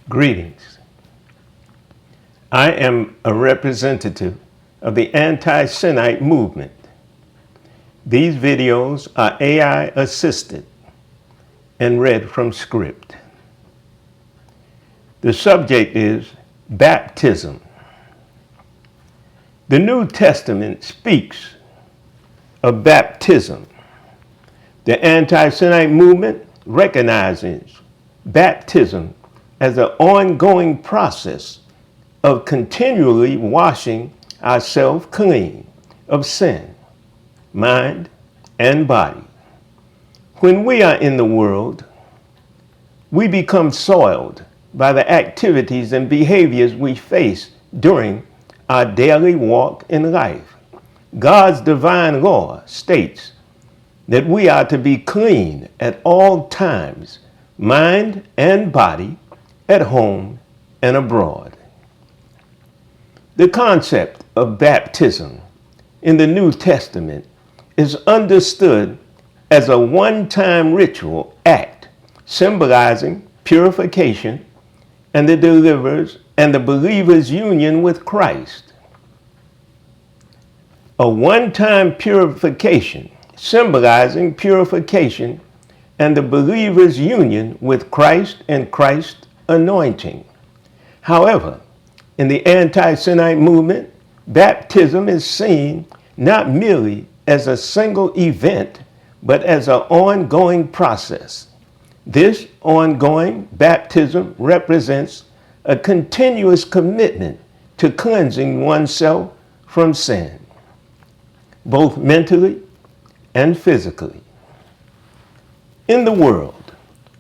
Greetings. I am a representative of the anti-Sinite movement. These videos are AI assisted and read from script. The subject is baptism. The New Testament speaks of baptism. The anti-Sinite movement recognizes baptism as an ongoing process of continually washing ourselves clean of sin, mind, and body. When we are in the world, we become soiled by the activities and behaviors we face during our daily walk in life. God's divine law states that we are to be clean at all times, mind and body, at home and abroad. The concept of baptism in the New Testament is understood as a one-time ritual act symbolizing purification and the believer's union with Christ. A one-time purification symbolizing purification and the believer's union with Christ and Christ's anointing. However, in the anti-Sinite movement, baptism is seen not merely as a single event, but as an ongoing process. This ongoing baptism represents a continuous commitment to cleansing oneself from sin, both mentally and physically. In the world,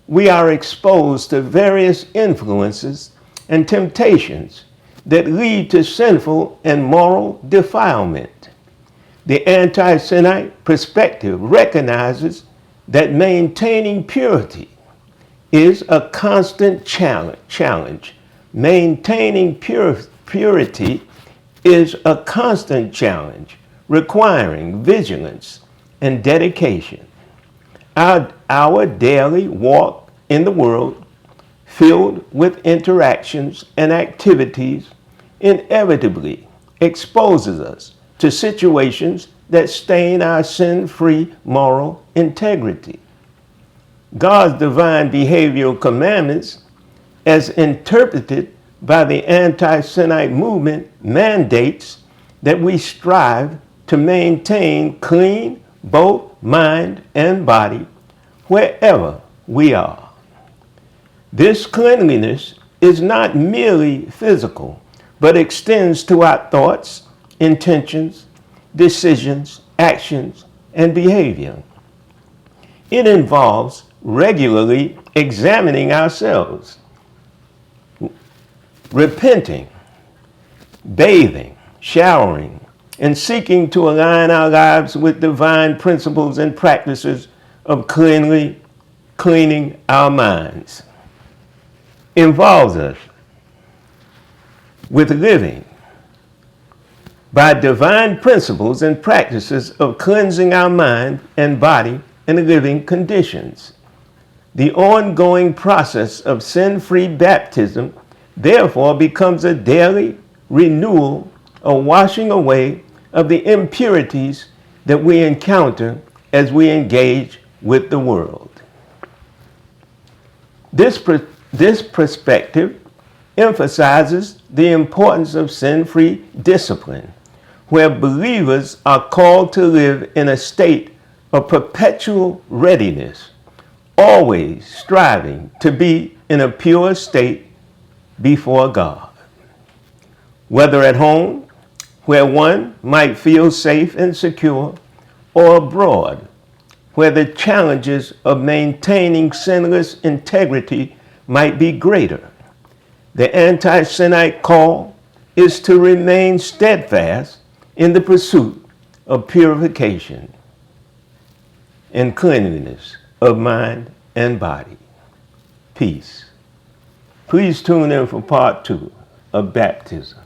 we are exposed to various influences and temptations that lead to sinful and moral defilement. The anti-Sinite perspective recognizes that maintaining purity is a constant challenge. Maintaining purity is a constant challenge, requiring vigilance and dedication. Our daily walk in the world, filled with interactions and activities, inevitably exposes us to situations that stain our sin-free moral integrity. God's divine behavioral commandments, as interpreted by the anti-Sinite movement, mandates that we strive to maintain clean both mind and body wherever we are. This cleanliness is not merely physical, but extends to our thoughts, intentions, decisions, actions, and behavior. It involves regularly examining ourselves, repenting, bathing, showering, and seeking to align our lives with divine principles and practices of cleaning our minds. Involves us with living by divine principles and practices of cleansing our mind and body in living conditions. The ongoing process of sin-free baptism therefore becomes a daily renewal, a washing away of the impurities that we encounter as we engage with the world. This perspective emphasizes the importance of sin-free discipline, where believers are called to live in a state of perpetual readiness, always striving to be in a pure state before God. Whether at home, where one might feel safe and secure, or abroad, where the challenges of maintaining sinless integrity might be greater. The anti-Sinite call is to remain steadfast in the pursuit of purification and cleanliness of mind and body. Peace. Please tune in for part 2 of baptism.